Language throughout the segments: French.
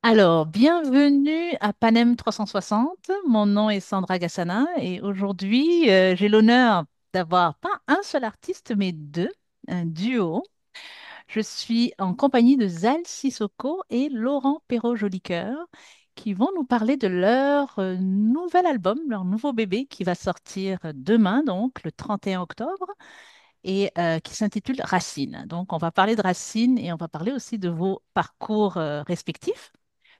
Alors, bienvenue à Panem 360. Mon nom est Sandra Gassana et aujourd'hui, j'ai l'honneur d'avoir pas un seul artiste, mais deux, un duo. Je suis en compagnie de Zal Sissoko et Laurent Perrault-Jolicoeur qui vont nous parler de leur nouvel album, leur nouveau bébé qui va sortir demain, donc le 31 octobre, et qui s'intitule Racine. Donc, on va parler de Racine et on va parler aussi de vos parcours respectifs.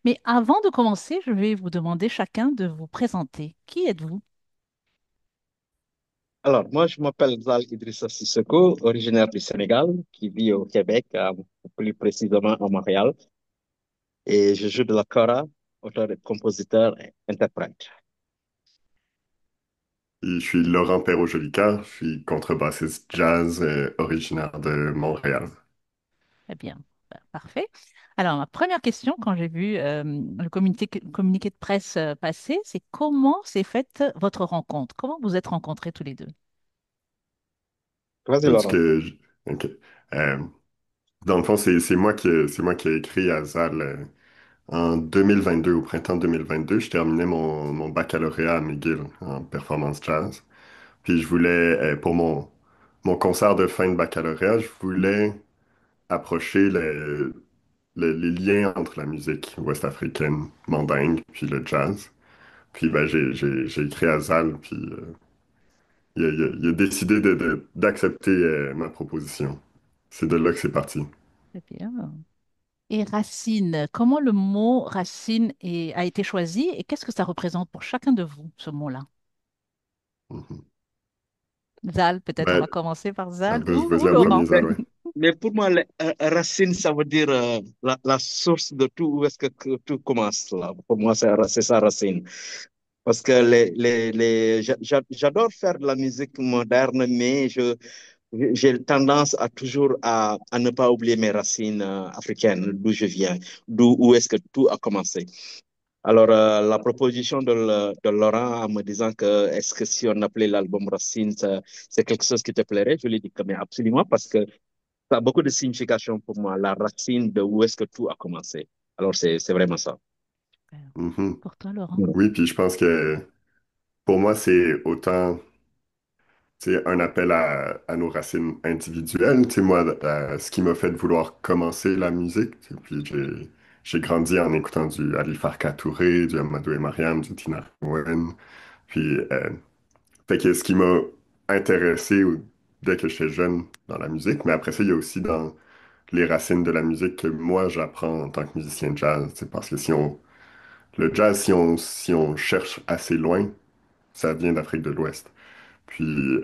Mais avant de commencer, je vais vous demander chacun de vous présenter. Qui êtes-vous? Alors, moi, je m'appelle Zal Idrissa Sissoko, originaire du Sénégal, qui vit au Québec, plus précisément à Montréal, et je joue de la kora, auteur, compositeur et interprète. Je suis Laurent Perrault-Jolicoeur, je suis contrebassiste jazz originaire de Montréal. Très bien. Ben, parfait. Alors, ma première question, quand j'ai vu le communiqué de presse passer, c'est comment s'est faite votre rencontre? Comment vous êtes rencontrés tous les deux? Vas-y, Veux-tu Laurent. que OK. Euh, Dans le fond, c'est moi qui ai écrit à Zal en 2022, au printemps 2022. Je terminais mon baccalauréat à McGill en performance jazz. Puis je voulais, pour mon concert de fin de baccalauréat, je voulais approcher les liens entre la musique ouest-africaine mandingue puis le jazz. Puis ben, j'ai écrit à Zal, puis il a décidé d'accepter ma proposition. C'est de là que c'est parti. Très bien. Et racine, comment le mot racine a été choisi et qu'est-ce que ça représente pour chacun de vous, ce mot-là? Mhm. Zal, peut-être on Ben, va commencer par Zal ou vas-y en Laurent. premier, Mais, Zal, ouais. mais pour moi, racine, ça veut dire la source de tout, où est-ce que tout commence là. Pour moi, c'est ça, racine. Parce que j'adore faire de la musique moderne, mais j'ai tendance à toujours à ne pas oublier mes racines africaines, d'où je viens, où est-ce que tout a commencé. Alors, la proposition de Laurent en me disant que est-ce que si on appelait l'album Racine, c'est quelque chose qui te plairait, je lui ai dit que mais absolument, parce que ça a beaucoup de signification pour moi, la racine de où est-ce que tout a commencé. Alors, c'est vraiment ça. Super. Mhm. Pour toi, Laurent? Mm. Oui, puis je pense que pour moi, c'est autant, tu sais, un appel à nos racines individuelles. Tu sais, moi, ce qui m'a fait vouloir commencer la musique, tu sais, puis j'ai grandi en écoutant du Ali Farka Touré, du Amadou et Mariam, du Tina Cohen. Puis, fait que ce qui m'a intéressé dès que j'étais jeune dans la musique, mais après ça, il y a aussi dans les racines de la musique que moi j'apprends en tant que musicien de jazz. C'est parce que le jazz, si on cherche assez loin, ça vient d'Afrique de l'Ouest. Puis,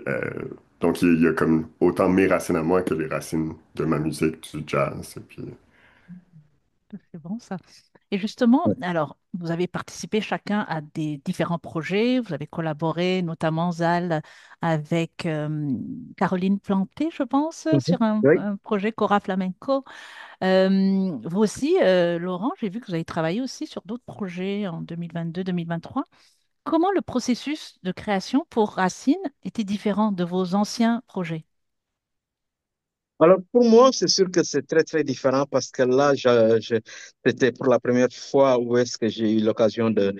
donc il y a comme autant mes racines à moi que les racines de ma musique, du jazz. Et puis, C'est bon ça. Et justement, alors, vous avez participé chacun à des différents projets, vous avez collaboré, notamment Zal, avec Caroline Planté, je pense, Mhm. sur un, Oui. un projet Cora Flamenco. Vous aussi, Laurent, j'ai vu que vous avez travaillé aussi sur d'autres projets en 2022-2023. Comment le processus de création pour Racine était différent de vos anciens projets? Alors, pour moi, c'est sûr que c'est très, très différent parce que là, c'était pour la première fois où est-ce que j'ai eu l'occasion de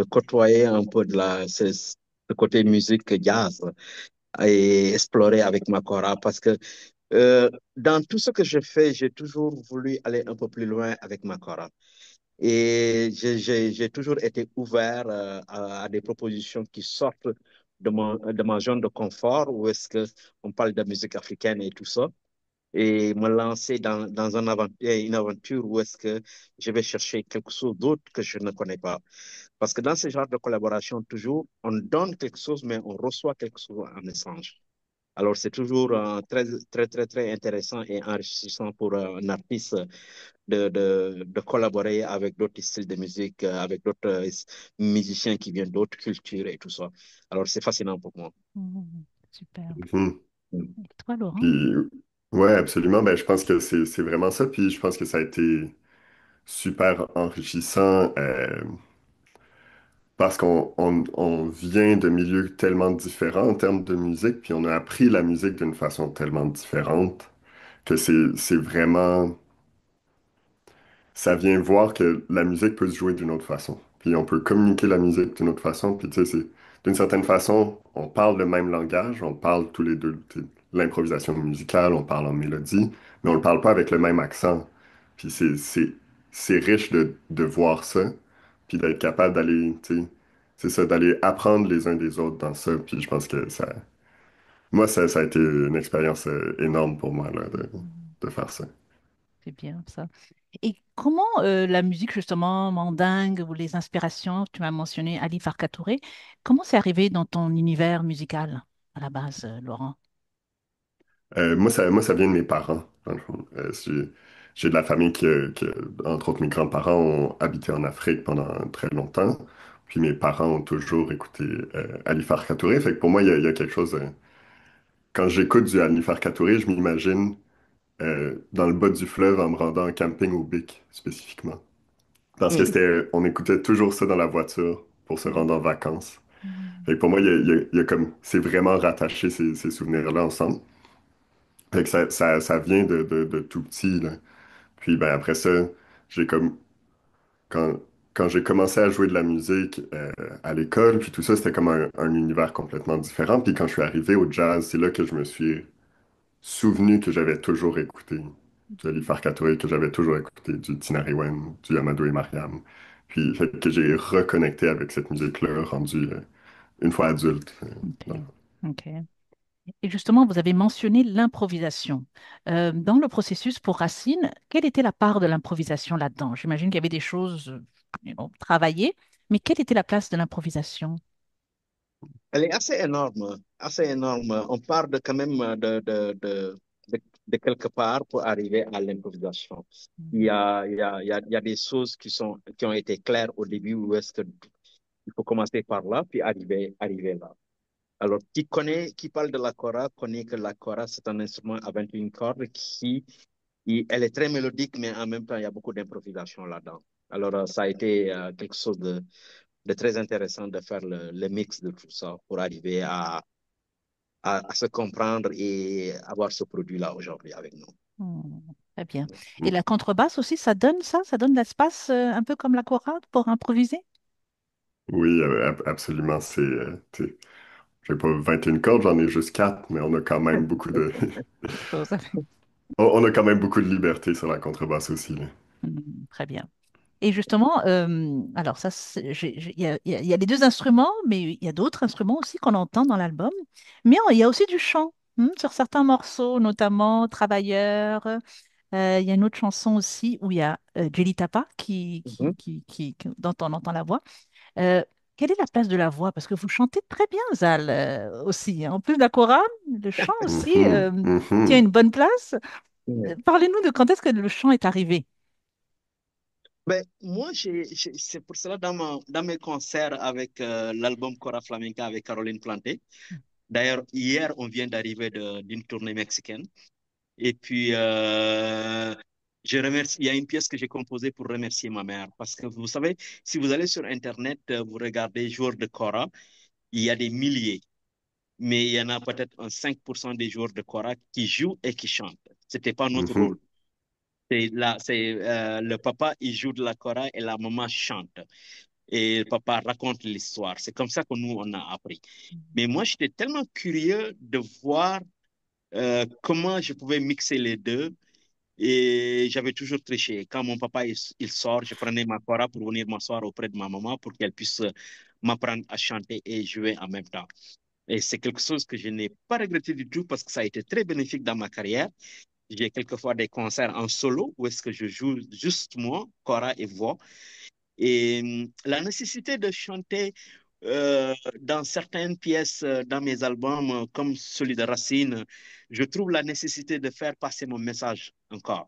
côtoyer un peu ce côté musique jazz et explorer avec ma kora parce que dans tout ce que je fais, j'ai toujours voulu aller un peu plus loin avec ma kora. Et j'ai toujours été ouvert à des propositions qui sortent de ma zone de confort, où est-ce que on parle de musique africaine et tout ça, et me lancer dans une aventure où est-ce que je vais chercher quelque chose d'autre que je ne connais pas. Parce que dans ce genre de collaboration, toujours, on donne quelque chose, mais on reçoit quelque chose en échange. Alors, c'est toujours très, très, très, très intéressant et enrichissant pour un artiste de collaborer avec d'autres styles de musique, avec d'autres musiciens qui viennent d'autres cultures et tout ça. Alors, c'est fascinant pour moi. Mhm. Superbe. mhm. Et toi, Laurent? Puis, ouais, absolument. Ben, je pense que c'est vraiment ça. Puis, je pense que ça a été super enrichissant parce qu'on vient de milieux tellement différents en termes de musique, puis on a appris la musique d'une façon tellement différente que c'est vraiment ça vient voir que la musique peut se jouer d'une autre façon. Puis on peut communiquer la musique d'une autre façon. Puis tu sais, d'une certaine façon, on parle le même langage, on parle tous les deux, tu sais, l'improvisation musicale, on parle en mélodie, mais on le parle pas avec le même accent. Puis c'est riche de voir ça, puis d'être capable d'aller, tu sais, c'est ça, d'aller apprendre les uns des autres dans ça. Puis je pense que moi, ça a été une expérience énorme pour moi, là, Mhm. de faire ça. C'est bien ça. Et comment la musique, justement, mandingue ou les inspirations, tu m'as mentionné Ali Farka Touré, comment c'est arrivé dans ton univers musical à la base, Laurent? Moi, ça vient de mes parents, dans le fond. J'ai de la famille entre autres, mes grands-parents ont habité en Afrique pendant très longtemps. Puis mes parents ont toujours écouté Ali Farka Touré. Fait que pour moi, il y a quelque chose. Quand j'écoute du Ali Farka Touré, je m'imagine dans le bas du fleuve en me rendant en camping au Bic, spécifiquement. Parce que on écoutait toujours ça dans la voiture pour se rendre en vacances. Mhm. Fait que pour moi, il y a comme, c'est vraiment rattaché ces souvenirs-là ensemble. Fait que ça vient de tout petit, là. Puis ben après ça, j'ai comme quand, quand j'ai commencé à jouer de la musique à l'école, puis tout ça, c'était comme un univers complètement différent. Puis quand je suis arrivé au jazz, c'est là que je me suis souvenu que j'avais toujours écouté du Ali Farka Touré, que j'avais toujours écouté du Tinariwen, du Amadou et Mariam. Puis fait que j'ai reconnecté avec cette musique-là, rendue une fois adulte. Ok, Dans le ok. Et justement, vous avez mentionné l'improvisation. Dans le processus pour Racine, quelle était la part de l'improvisation là-dedans? J'imagine qu'il y avait des choses travaillées, mais quelle était la place de l'improvisation? Elle est assez énorme, assez énorme. On part de quand même de quelque part pour arriver à l'improvisation. Mhm. Il y a des choses qui ont été claires au début où est-ce que il faut commencer par là, puis arriver là. Alors, qui parle de la kora, connaît que la kora, c'est un instrument à 21 cordes elle est très mélodique, mais en même temps, il y a beaucoup d'improvisation là-dedans. Alors, ça a été quelque chose de très intéressant de faire le mix de tout ça pour arriver à se comprendre et avoir ce produit-là aujourd'hui avec nous. Hmm, très bien. Et fond. la contrebasse aussi, ça donne ça? Ça donne l'espace un peu comme la chorale pour improviser? Oui, absolument. J'ai pas 21 cordes, j'en ai juste 4, mais on a quand même beaucoup de. Quelque chose. On a quand même beaucoup de liberté sur la contrebasse aussi, là. Très bien. Et justement, alors ça, il y a les deux instruments, mais il y a d'autres instruments aussi qu'on entend dans l'album. Mais il y a aussi du chant sur certains morceaux, notamment Travailleur. Il y a une autre chanson aussi où il y a Jelly Tapa Mhm. dont on entend la voix. Euh, Quelle est la place de la voix? Parce que vous chantez très bien, Zal, aussi, hein. En plus de la chorale, le chant aussi Mhm, tient mhm. une bonne place. Ouais. Parlez-nous de quand est-ce que le chant est arrivé. Ben, moi, c'est pour cela dans mes concerts avec l'album Cora Flamenca avec Caroline Planté. D'ailleurs, hier, on vient d'arriver d'une tournée mexicaine. Et puis, je remercie, il y a une pièce que j'ai composée pour remercier ma mère. Parce que vous savez, si vous allez sur Internet, vous regardez joueurs de Cora, il y a des milliers. Mais il y en a peut-être un 5% des joueurs de Cora qui jouent et qui chantent. C'était pas notre rôle. Mhm. Le papa, il joue de la Cora et la maman chante. Et le papa raconte l'histoire. C'est comme ça que nous, on a appris. Mais moi, j'étais tellement curieux de voir comment je pouvais mixer les deux. Et j'avais toujours triché. Quand mon papa il sort, je prenais ma kora pour venir m'asseoir auprès de ma maman pour qu'elle puisse m'apprendre à chanter et jouer en même temps. Et c'est quelque chose que je n'ai pas regretté du tout parce que ça a été très bénéfique dans ma carrière. J'ai quelquefois des concerts en solo où est-ce que je joue juste moi, kora et voix. Et la nécessité de chanter dans certaines pièces, dans mes albums, comme celui de Racine, je trouve la nécessité de faire passer mon message encore.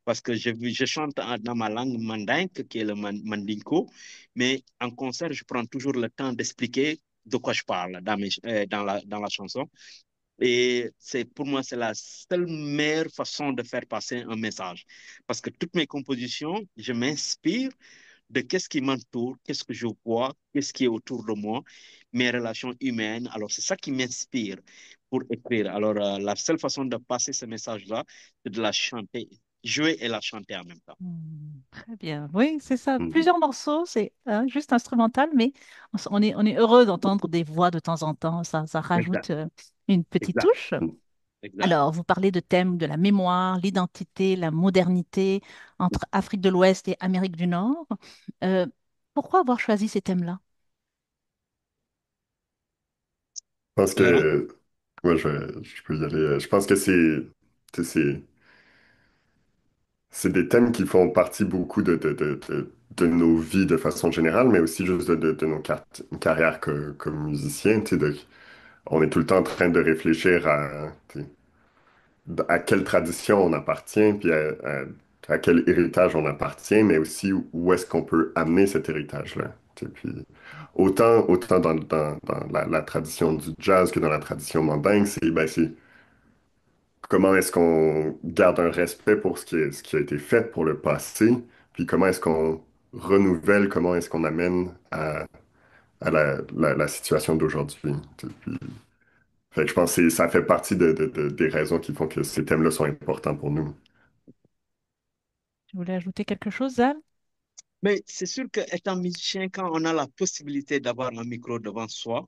Parce que je chante dans ma langue mandinque, qui est le mandinko, mais en concert, je prends toujours le temps d'expliquer de quoi je parle dans la chanson. Et pour moi, c'est la seule meilleure façon de faire passer un message. Parce que toutes mes compositions, je m'inspire de qu'est-ce qui m'entoure, qu'est-ce que je vois, qu'est-ce qui est autour de moi, mes relations humaines. Alors, c'est ça qui m'inspire pour écrire. Alors, la seule façon de passer ce message-là, c'est de la chanter, jouer et la chanter en même temps. Très bien. Oui, c'est ça. Mhm. Plusieurs morceaux, c'est juste instrumental, mais on est heureux d'entendre des voix de temps en temps. Ça Exact, rajoute une petite exact, touche. Mhm. exact. Alors, vous parlez de thèmes de la mémoire, l'identité, la modernité entre Afrique de l'Ouest et Amérique du Nord. Euh, Pourquoi avoir choisi ces thèmes-là? Je pense Laurent? que, moi, je peux y aller. Je pense que tu sais, c'est des thèmes qui font partie beaucoup de nos vies de façon générale, mais aussi juste de nos carrières comme musiciens. On est tout le temps en train de réfléchir à quelle tradition on appartient, puis à quel héritage on appartient, mais aussi où est-ce qu'on peut amener cet héritage-là. Puis autant dans la tradition du jazz que dans la tradition mandingue, c'est comment est-ce qu'on garde un respect pour ce qui a été fait pour le passé, puis comment est-ce qu'on renouvelle, comment est-ce qu'on amène à la situation d'aujourd'hui. Puis, fait que je pense que ça fait partie des raisons qui font que ces thèmes-là sont importants pour nous. Tu voulais ajouter quelque chose, Zal? Mais c'est sûr qu'étant musicien, quand on a la possibilité d'avoir un micro devant soi,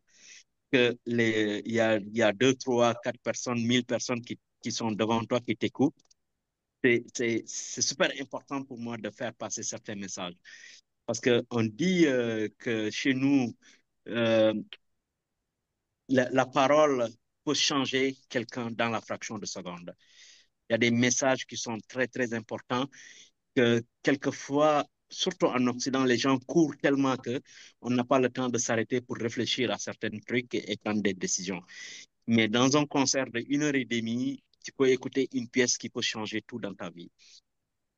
il y a deux, trois, quatre personnes, 1000 personnes qui sont devant toi, qui t'écoutent, c'est super important pour moi de faire passer certains messages. Parce qu'on dit que chez nous, euh, la parole peut changer quelqu'un dans la fraction de seconde. Il y a des messages qui sont très, très importants que quelquefois, surtout en Occident, les gens courent tellement que on n'a pas le temps de s'arrêter pour réfléchir à certains trucs et prendre des décisions. Mais dans un concert de 1 heure et demie, tu peux écouter une pièce qui peut changer tout dans ta vie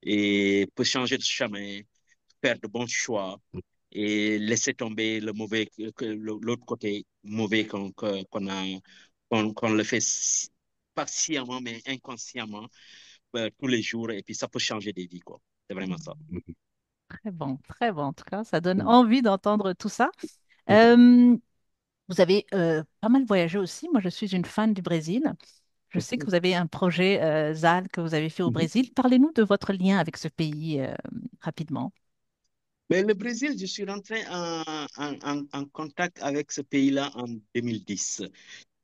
et peut changer de chemin, faire de bons choix et laisser tomber le mauvais, l'autre côté mauvais qu'on a, qu'on le fait pas sciemment, mais inconsciemment tous les jours. Et puis, ça peut changer des vies, quoi. C'est vraiment ça. Très bon, très bon. En tout cas, ça donne Mhm. envie d'entendre tout ça. Mhm. Euh, Vous avez pas mal voyagé aussi. Moi, je suis une fan du Brésil. Je sais que vous avez un projet ZAL que vous avez fait au Mhm. Brésil. Parlez-nous de votre lien avec ce pays rapidement. Mais le Brésil, je suis rentré en contact avec ce pays-là en 2010,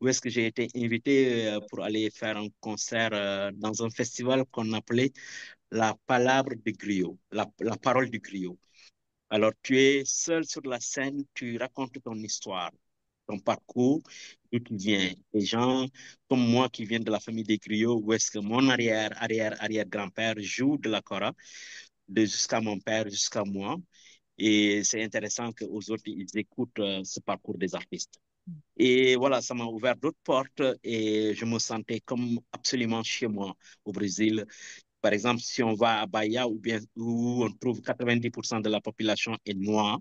où est-ce que j'ai été invité pour aller faire un concert dans un festival qu'on appelait La Palabre de Griot, la parole du griot. Alors, tu es seul sur la scène, tu racontes ton histoire, ton parcours, d'où tu viens. Des gens comme moi qui viennent de la famille des griots, où est-ce que mon arrière-grand-père joue de la cora, de jusqu'à mon père, jusqu'à moi. Et c'est intéressant qu'aux autres, ils écoutent ce parcours des artistes. Et voilà, ça m'a ouvert d'autres portes et je me sentais comme absolument chez moi au Brésil. Par exemple, si on va à Bahia, ou bien où on trouve 90% de la population est noire,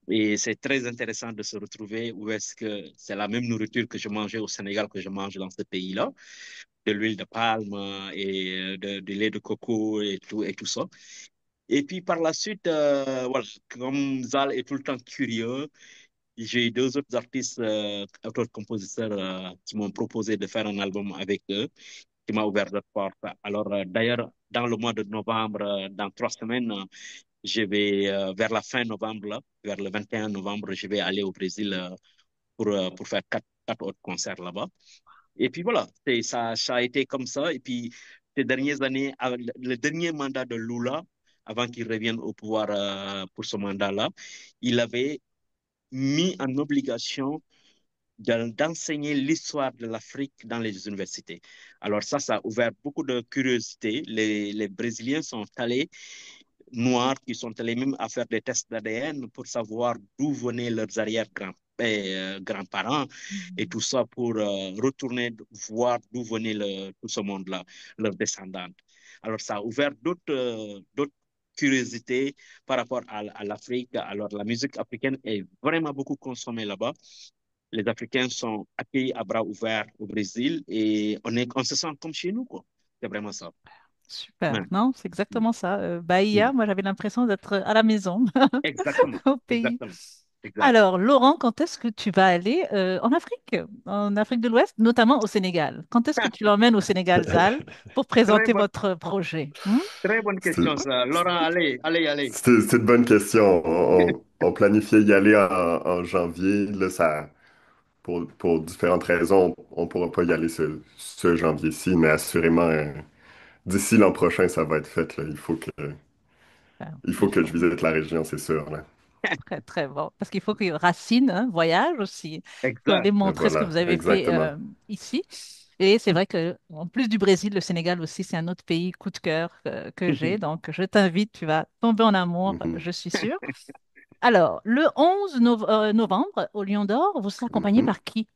et c'est très intéressant de se retrouver où est-ce que c'est la même nourriture que je mangeais au Sénégal que je mange dans ce pays-là, de l'huile de palme et de lait de coco et tout ça. Et puis par la suite, voilà, comme Zal est tout le temps curieux, j'ai eu deux autres artistes, auteurs compositeurs, qui m'ont proposé de faire un album avec eux, qui m'a ouvert d'autres portes. Alors, d'ailleurs, dans le mois de novembre, dans 3 semaines, je vais, vers la fin novembre, là, vers le 21 novembre, je vais aller au Brésil pour faire quatre autres concerts là-bas. Et puis voilà, ça a été comme ça. Et puis, ces dernières années, le dernier mandat de Lula, avant qu'il revienne au pouvoir pour ce mandat-là, il avait mis en obligation d'enseigner l'histoire de l'Afrique dans les universités. Alors ça a ouvert beaucoup de curiosité. Les Brésiliens sont allés, noirs, qui sont allés même à faire des tests d'ADN pour savoir d'où venaient leurs arrière-grands-parents et Mhm. tout ça pour retourner voir d'où venait tout ce monde-là, leurs descendants. Alors ça a ouvert d'autres curiosités par rapport à l'Afrique. Alors la musique africaine est vraiment beaucoup consommée là-bas. Les Africains sont accueillis à bras ouverts au Brésil et on se sent comme chez nous, quoi. C'est vraiment ça. Super, Ouais. non? C'est exactement ça. Bahia, moi j'avais l'impression d'être à la maison Exactement, au pays. exactement, exact. Alors, Laurent, quand est-ce que tu vas aller en Afrique de l'Ouest, notamment au Sénégal? Quand est-ce que tu l'emmènes au Sénégal, Zal, pour Très présenter bonne, votre projet? Hmm. très bonne C'est question, ça. Laurent, allez, allez, allez. c'est une bonne question. On planifiait y aller en janvier. Là, pour différentes raisons, on ne pourra pas y aller ce janvier-ci, mais assurément, d'ici l'an prochain, ça va être fait, là. Il Il faut que je faut. visite la région, c'est sûr, là. Très, très bon. Parce qu'il faut que Racine voyage aussi. Il faut aller Exact. montrer ce que Voilà, vous avez fait exactement. ici. Et c'est vrai que, en plus du Brésil, le Sénégal aussi, c'est un autre pays coup de cœur que j'ai. Donc, je t'invite, tu vas tomber en amour, Mhm, je suis sûre. Alors, le 11 novembre, au Lion d'Or, vous serez accompagné mhm. par qui?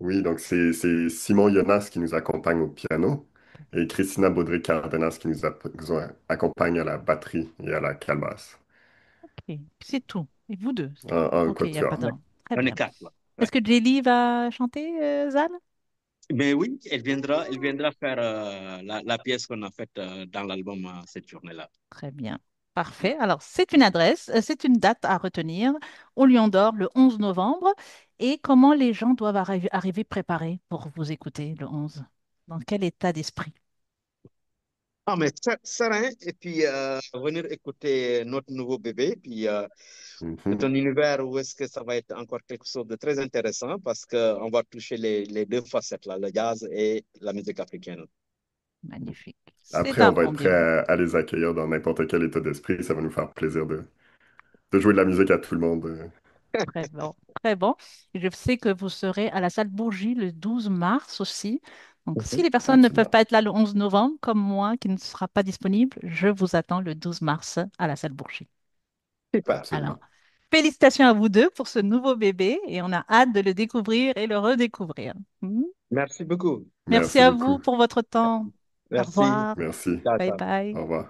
Oui, donc c'est Simon Yonas qui nous accompagne au piano et Christina Baudry-Cardenas qui nous accompagne à la batterie et à la calebasse Ok, c'est tout. Et vous deux? en Ok, il n'y a pas quatuor. Ouais. de... Très On est bien. quatre, là. Ouais. Est-ce que Jelly va chanter, Zal? Mais oui, elle viendra faire la pièce qu'on a faite dans l'album cette journée-là. Très bien. Parfait. Alors, c'est une adresse, c'est une date à retenir au Lion d'Or le 11 novembre. Et comment les gens doivent arriver préparés pour vous écouter le 11? Dans quel état d'esprit? Ah, mais serein, et puis venir écouter notre nouveau bébé, puis c'est Mhm. un univers où est-ce que ça va être encore quelque chose de très intéressant parce qu'on va toucher les deux facettes, là, le jazz et la musique africaine. Magnifique. C'est Après, un on va être prêt rendez-vous. à les accueillir dans n'importe quel état d'esprit. Ça va nous faire plaisir de jouer de la musique à tout le monde. Très bon. Très bon. Et je sais que vous serez à la salle Bourgie le 12 mars aussi. Donc, si Mhm. les personnes ne peuvent Absolument. pas être là le 11 novembre, comme moi, qui ne sera pas disponible, je vous attends le 12 mars à la salle Bourgie. Super. Alors, Absolument. félicitations à vous deux pour ce nouveau bébé et on a hâte de le découvrir et le redécouvrir. Hmm. Merci beaucoup. Merci Merci à vous beaucoup. pour votre temps. Au Merci. revoir. Merci. Ciao, Bye ciao. bye. Au revoir.